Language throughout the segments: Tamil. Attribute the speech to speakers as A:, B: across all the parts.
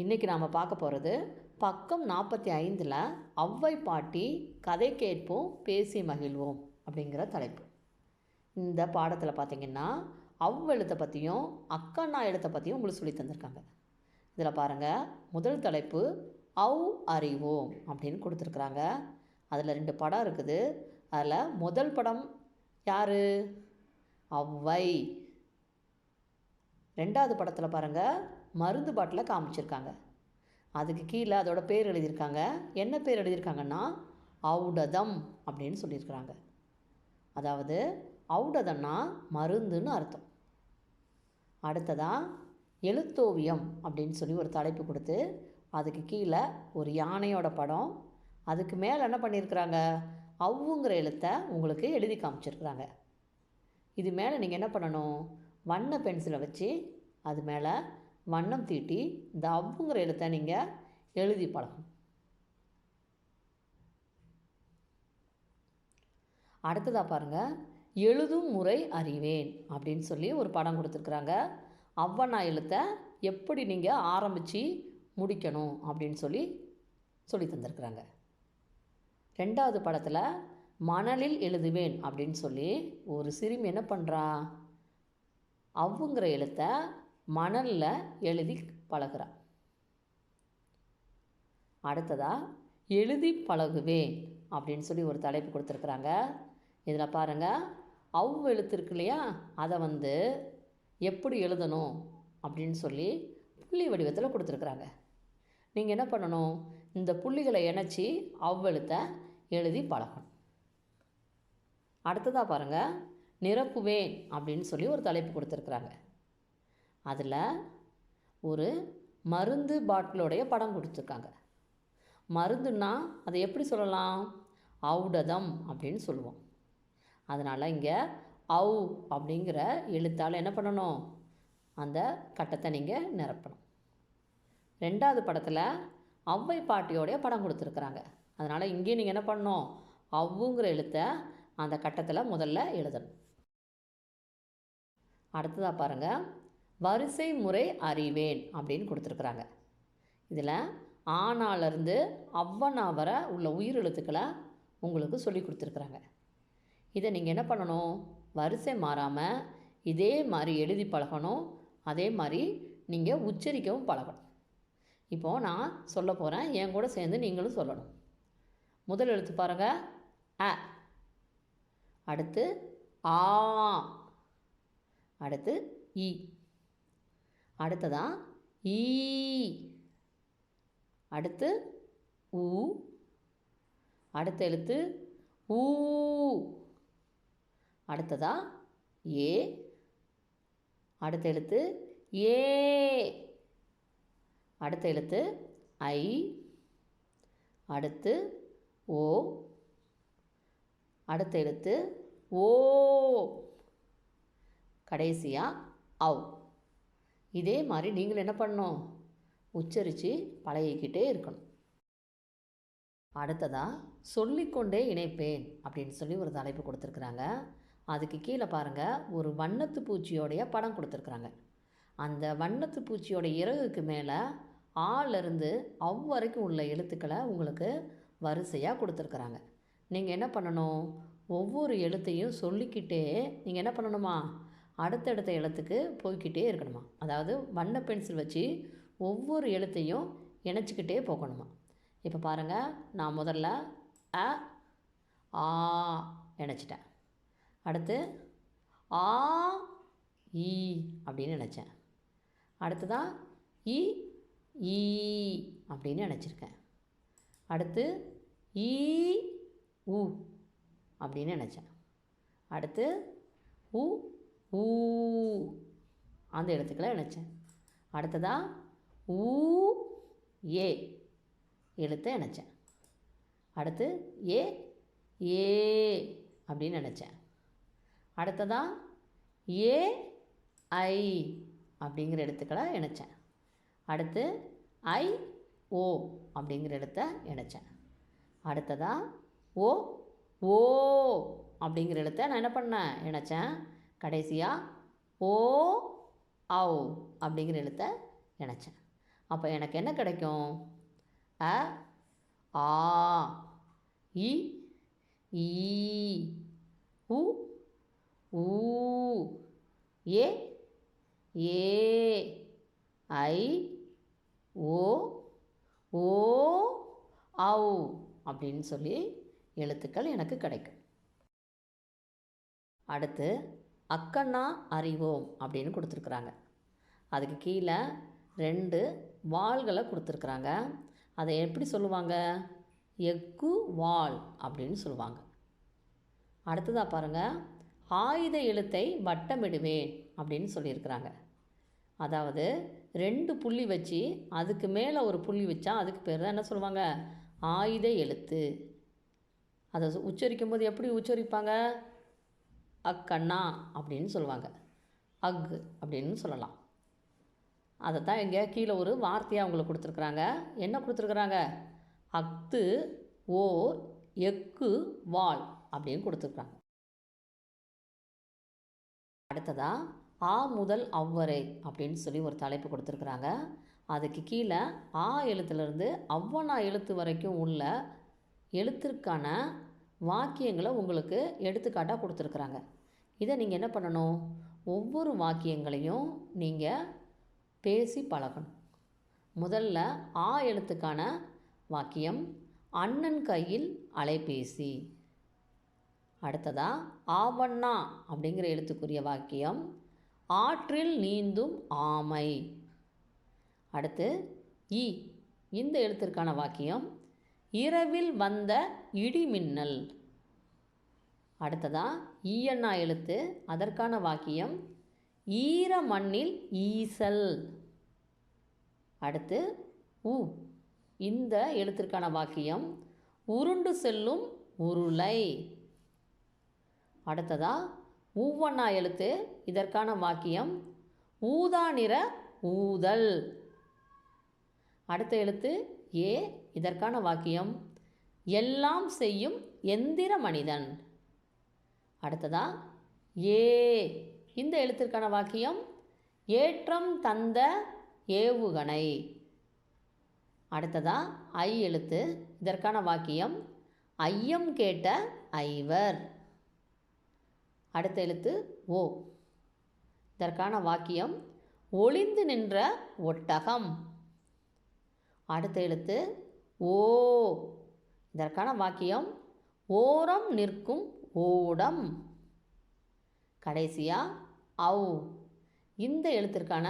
A: இன்றைக்கி நாம் பார்க்க போகிறது பக்கம் 45 ஔவை பாட்டி கதை கேட்போம் பேசி மகிழ்வோம் அப்படிங்கிற தலைப்பு. இந்த பாடத்தில் பார்த்திங்கன்னா எழுத்தை பற்றியும் அக்கண்ணா எழுத்தை பற்றியும் உங்களுக்கு சொல்லி தந்திருக்காங்க. இதில் பாருங்கள், முதல் தலைப்பு அவ் அறிவோம் அப்படின்னு கொடுத்துருக்குறாங்க. அதில் 2 படம் இருக்குது. அதில் முதல் படம் யார்? ஔவை. 2வது படத்தில் பாருங்கள், மருந்து பாட்டில் காமிச்சிருக்காங்க. அதுக்கு கீழே அதோட பேர் எழுதியிருக்காங்க. என்ன பேர் எழுதியிருக்காங்கன்னா ஔடதம் அப்படின்னு சொல்லியிருக்கிறாங்க. அதாவது ஔடதம்னா மருந்துன்னு அர்த்தம். அடுத்ததாக எழுத்தோவியம் அப்படின்னு சொல்லி ஒரு தலைப்பு கொடுத்து அதுக்கு கீழே ஒரு யானையோட படம், அதுக்கு மேலே என்ன பண்ணியிருக்கிறாங்க, அவ்வுங்கிற எழுத்தை உங்களுக்கு எழுதி காமிச்சிருக்கிறாங்க. இது மேலே நீங்கள் என்ன பண்ணணும், வண்ண பென்சிலை வச்சு அது மேலே வண்ணம் தீட்டி இந்த அவ்வுங்கிற எழுத்தை நீங்கள் எழுதி பழகும். அடுத்ததாக பாருங்கள், எழுதும் முறை அறிவேன் அப்படின்னு சொல்லி ஒரு படம் கொடுத்துருக்குறாங்க. அவ்வண்ணா எழுத்தை எப்படி நீங்கள் ஆரம்பித்து முடிக்கணும் அப்படின்னு சொல்லி தந்திருக்கிறாங்க. 2வது படத்தில் மணலில் எழுதுவேன் அப்படின்னு சொல்லி ஒரு சிறுமி என்ன பண்ணுறா, அவ்வுங்கிற எழுத்தை மணலில் எழுதி பழகுறா. அடுத்ததாக எழுதி பழகுவேன் அப்படின்னு சொல்லி ஒரு தலைப்பு கொடுத்துருக்குறாங்க. இதில் பாருங்கள், அவ் எழுத்து இருக்கு இல்லையா, அதை எப்படி எழுதணும் அப்படின்னு சொல்லி புள்ளி வடிவத்தில் கொடுத்துருக்குறாங்க. நீங்கள் என்ன பண்ணணும், இந்த புள்ளிகளை இணைச்சி எழுத்தை எழுதி பழகணும். அடுத்ததாக பாருங்கள், நிரப்புவேன் அப்படின்னு சொல்லி ஒரு தலைப்பு கொடுத்துருக்குறாங்க. அதில் ஒரு மருந்து பாட்டிலோடைய படம் கொடுத்துருக்காங்க. மருந்துன்னா அதை எப்படி சொல்லலாம், ஔடதம் அப்படின்னு சொல்லுவோம். அதனால் இங்கே அவ் அப்படிங்கிற எழுத்தால் என்ன பண்ணணும், அந்த கட்டத்தை நீங்கள் நிரப்பணும். 2வது படத்தில் ஔவை பாட்டியோடைய படம் கொடுத்துருக்குறாங்க. அதனால் இங்கே நீங்கள் என்ன பண்ணணும், அவ்வுங்கிற எழுத்தை அந்த கட்டத்தில் முதல்ல எழுதணும். அடுத்ததாக பாருங்கள், வரிசை முறை அறிவேன் அப்படின்னு கொடுத்துருக்குறாங்க. இதில் ஆனாலிருந்து அவ்வண்ணா வர உள்ள உயிர் எழுத்துக்களை உங்களுக்கு சொல்லி கொடுத்துருக்குறாங்க. இதை நீங்கள் என்ன பண்ணணும், வரிசை மாறாமல் இதே மாதிரி எழுதி பழகணும். அதே மாதிரி நீங்கள் உச்சரிக்கவும் பழகணும். இப்போது நான் சொல்ல போகிறேன், என் கூட சேர்ந்து நீங்களும் சொல்லணும். முதல் எழுத்து பாருங்கள், அ. அடுத்து ஆ. அடுத்து இ. அடுத்ததான் ஈ. அடுத்து ஊ. அடுத்த எழுத்து ஊ. அடுத்ததா ஏ. அடுத்த எழுத்து ஏ. அடுத்த எழுத்து ஐ. அடுத்து ஓ. அடுத்த எழுத்து ஓ. கடைசியாக அவ். இதே மாதிரி நீங்கள் என்ன பண்ணணும், உச்சரித்து பழகிக்கிட்டே இருக்கணும். அடுத்ததாக சொல்லிக்கொண்டே இணைப்பேன் அப்படின்னு சொல்லி ஒரு தலைப்பு கொடுத்துருக்குறாங்க. அதுக்கு கீழே பாருங்கள், ஒரு வண்ணத்து பூச்சியோடைய படம் கொடுத்துருக்குறாங்க. அந்த வண்ணத்து பூச்சியோட இறகுக்கு மேலே ஆலிருந்து அவ் வரைக்கும் உள்ள எழுத்துக்களை உங்களுக்கு வரிசையாக கொடுத்துருக்குறாங்க. நீங்கள் என்ன பண்ணணும், ஒவ்வொரு எழுத்தையும் சொல்லிக்கிட்டே நீங்கள் என்ன பண்ணணுமா, அடுத்தடுத்த எழுத்துக்கு போய்கிட்டே இருக்கணுமா. அதாவது வண்ண பென்சில் வச்சு ஒவ்வொரு எழுத்தையும் இணைச்சிக்கிட்டே போகணுமா. இப்போ பாருங்கள், நான் முதல்ல அ ஆ இணைச்சிட்டேன். அடுத்து ஆ ஈ அப்படின்னு நினச்சேன். அடுத்ததான் இ ஈ அப்படின்னு நினச்சிருக்கேன். அடுத்து ஈ உ அப்படின்னு நினச்சேன். அடுத்து உ ஊ அந்த எழுத்துக்களை இணைச்சேன். அடுத்ததாக ஊ ஏ எழுத்தை இணைச்சேன். அடுத்து ஏ ஏ அப்படின்னு நினச்சேன். அடுத்ததாக ஏ ஐ அப்படிங்கிற எழுத்துக்களை இணைச்சேன். அடுத்து ஐ ஓ அப்படிங்கிற எழுத்தை இணைச்சேன். அடுத்ததாக ஓ ஓ அப்படிங்கிற எழுத்தை நான் என்ன பண்ணேன், இணைச்சேன். கடைசியாக ஓ அவ் அப்படிங்கிற எழுத்தை இணைச்சேன். அப்போ எனக்கு என்ன கிடைக்கும்? அ ஆ இ ஈ உ ஊ ஏ ஏ ஐ ஓ ஓ ஔ அப்படின்னு சொல்லி எழுத்துக்கள் எனக்கு கிடைக்கும். அடுத்து அக்கன்னா அறிவோம் அப்படின்னு கொடுத்துருக்குறாங்க. அதுக்கு கீழே 2 வாள்களை கொடுத்துருக்குறாங்க. அதை எப்படி சொல்லுவாங்க? எக்கு வாள் அப்படின்னு சொல்லுவாங்க. அடுத்ததாக பாருங்கள், ஆயுத எழுத்தை வட்டமிடுவேன் அப்படின்னு சொல்லியிருக்கிறாங்க. அதாவது 2 புள்ளி வச்சு அதுக்கு மேலே ஒரு புள்ளி வச்சா அதுக்கு பேர் தான் என்ன சொல்லுவாங்க? ஆயுத எழுத்து. அதை உச்சரிக்கும் போது எப்படி உச்சரிப்பாங்க? அக்கண்ணா அப்படின்னு சொல்லுவாங்க. அக் அப்படின்னு சொல்லலாம். அதை தான் இங்கே கீழே ஒரு வார்த்தையாக அவங்களுக்கு கொடுத்துருக்குறாங்க. என்ன கொடுத்துருக்குறாங்க? அஃது ஓர் எக்கு வாள் அப்படின்னு கொடுத்துருக்குறாங்க. அடுத்ததாக ஆ முதல் அவ்வரை அப்படின்னு சொல்லி ஒரு தலைப்பு கொடுத்துருக்குறாங்க. அதுக்கு கீழே ஆ எழுத்துலேருந்து அவ்வனா எழுத்து வரைக்கும் உள்ள எழுத்திற்கான வாக்கியங்களை உங்களுக்கு எடுத்துக்காட்டாக கொடுத்துருக்குறாங்க. இதை நீங்கள் என்ன பண்ணணும்? ஒவ்வொரு வாக்கியங்களையும் நீங்கள் பேசி பழகணும். முதல்ல ஆ எழுத்துக்கான வாக்கியம், அண்ணன் கையில் அலைபேசி. அடுத்ததாக ஆவண்ணா அப்படிங்கிற எழுத்துக்குரிய வாக்கியம், ஆற்றில் நீந்தும் ஆமை. அடுத்து இ இந்த எழுத்திற்கான வாக்கியம், இரவில் வந்த இடிமின்னல். அடுத்ததாக ஈயண்ணா எழுத்து, அதற்கான வாக்கியம், ஈர மண்ணில் ஈசல். அடுத்து உ இந்த எழுத்திற்கான வாக்கியம், உருண்டு செல்லும் உருளை. அடுத்ததாக ஊவண்ணா எழுத்து, இதற்கான வாக்கியம், ஊதா நிற ஊதல். அடுத்த எழுத்து ஏ, இதற்கான வாக்கியம், எல்லாம் செய்யும் எந்திர மனிதன். அடுத்ததாக ஏ இந்த எழுத்திற்கான வாக்கியம், ஏற்றம் தந்த ஏவுகணை. அடுத்ததாக ஐ எழுத்து, இதற்கான வாக்கியம், ஐயம் கேட்ட ஐவர். அடுத்த எழுத்து ஓ, இதற்கான வாக்கியம், ஒளிந்து நின்ற ஒட்டகம். அடுத்த எழுத்து ஓ, இதற்கான வாக்கியம், ஓரம் நிற்கும் ஓடம். கடைசியாக ஔ இந்த எழுத்திற்கான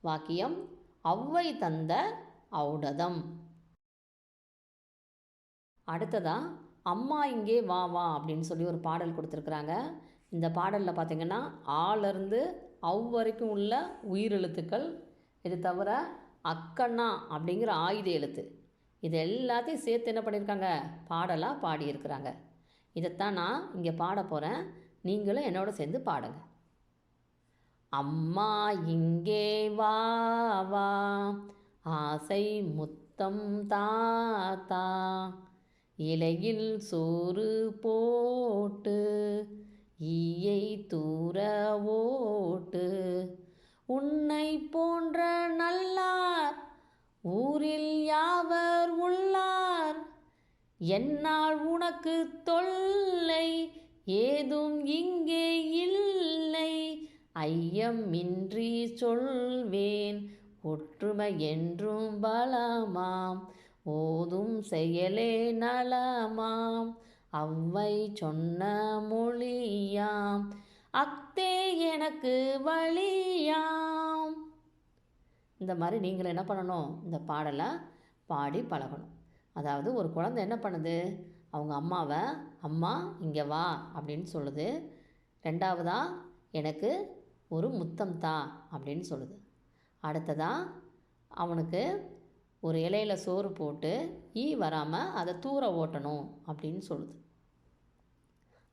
A: வாக்கியம், ஔவை தந்த ஔடதம். அடுத்ததாக அம்மா இங்கே வா வா அப்படின்னு சொல்லி ஒரு பாடல் கொடுத்துருக்குறாங்க. இந்த பாடலில் பார்த்திங்கன்னா ஆலேருந்து ஔ வரைக்கும் உள்ள உயிரெழுத்துக்கள், இது தவிர அக்கண்ணா அப்படிங்கிற ஆயுத எழுத்து, இது எல்லாத்தையும் சேர்த்து என்ன பண்ணியிருக்காங்க? பாடலாக பாடியிருக்கிறாங்க. இதைத்தான் நான் இங்கே பாட போகிறேன். நீங்களும் என்னோட சேர்ந்து பாடுங்க. அம்மா இங்கே வா வா, ஆசை முத்தம் தாத்தா, இலையில் சோறு போட்டு ஈயை தூர ஓட்டு, உன்னை போன்ற நல்லார் ஊரில் யாவர் உள்ளார், என்னால் உனக்கு தொல்லை ஏதும் இங்கே இல்லை, ஐயமின்றி சொல்வேன் ஒற்றுமை என்றும் பலமாம், ஓதும் செயலே நலமாம், அவ்வை சொன்ன மொழியாம், அக்தே எனக்கு வழியாம். இந்த மாதிரி நீங்கள் என்ன பண்ணணும்? இந்த பாடலை பாடி பழகணும். அதாவது ஒரு குழந்தை என்ன பண்ணுது? அவங்க அம்மாவை அம்மா இங்கே வா அப்படின்னு சொல்லுது. ரெண்டாவதாக எனக்கு ஒரு முத்தம் தா அப்படின்னு சொல்லுது. அடுத்ததாக அவனுக்கு ஒரு இலையில சோறு போட்டு ஈ வராமல் அதை தூர ஓட்டணும் அப்படின்னு சொல்லுது.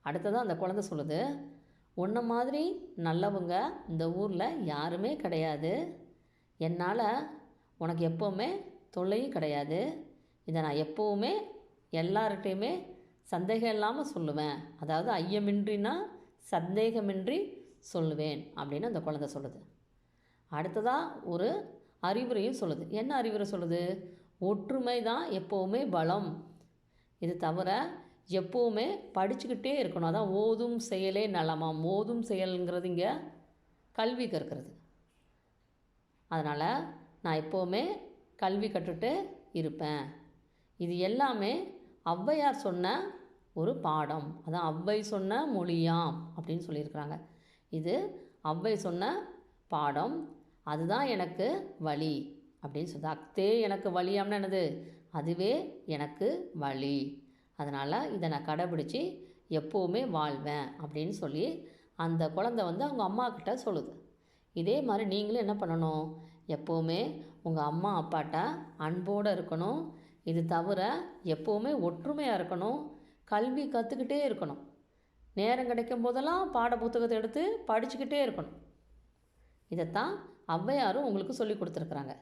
A: அடுத்ததாக அந்த குழந்தை சொல்லுது, உன்னை மாதிரி நல்லவங்க இந்த ஊரில் யாருமே கிடையாது, என்னால் உனக்கு எப்போவுமே தொல்லையும் கிடையாது, இதை நான் எப்போவுமே எல்லார்கிட்டையுமே சந்தேகம் இல்லாமல் சொல்லுவேன், அதாவது ஐயமின்றினா சந்தேகமின்றி சொல்லுவேன் அப்படின்னு அந்த குழந்தை சொல்லுது. அடுத்ததாக ஒரு அறிவுரையும் சொல்லுது. என்ன அறிவுரை சொல்லுது? ஒற்றுமை தான் எப்போவுமே பலம். இது தவிர எப்போவுமே படிச்சுக்கிட்டே இருக்கணும். அதான் ஓதும் செயலே நலமாம். ஓதும் செயல்ங்கிறது இங்கே கல்வி கற்கிறது. அதனால் நான் எப்போவுமே கல்வி கற்றுட்டு இருப்பேன். இது எல்லாமே ஔவையார் சொன்ன ஒரு பாடம். அதான் ஔவை சொன்ன மொழியாம் அப்படின்னு சொல்லியிருக்கிறாங்க. இது ஔவை சொன்ன பாடம், அதுதான் எனக்கு வழி அப்படின்னு சொல்லுது. அக்தே எனக்கு வழியாம்னா என்னது? அதுவே எனக்கு வழி. அதனால் இதை நான் கடைபிடிச்சி எப்போவுமே வாழ்வேன் அப்படின்னு சொல்லி அந்த குழந்தை அவங்க அம்மா கிட்ட சொல்லுது. இதே மாதிரி நீங்களும் என்ன பண்ணணும்? எப்போவுமே உங்கள் அம்மா அப்பாட்ட அன்போடு இருக்கணும். இது தவிர எப்போவுமே ஒற்றுமையாக இருக்கணும். கல்வி கற்றுக்கிட்டே இருக்கணும். நேரம் கிடைக்கும் போதெல்லாம் பாட புத்தகத்தை எடுத்து படிச்சுக்கிட்டே இருக்கணும். இதைத்தான் ஔவையாரும் உங்களுக்கு சொல்லி கொடுத்துருக்குறாங்க.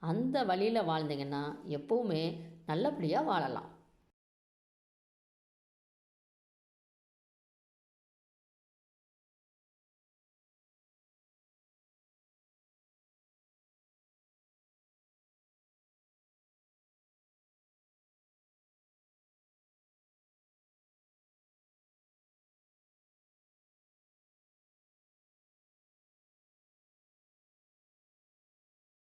A: அந்த வழியில் வாழ்ந்தீங்கன்னா எப்போவுமே நல்லபடியாக வாழலாம்.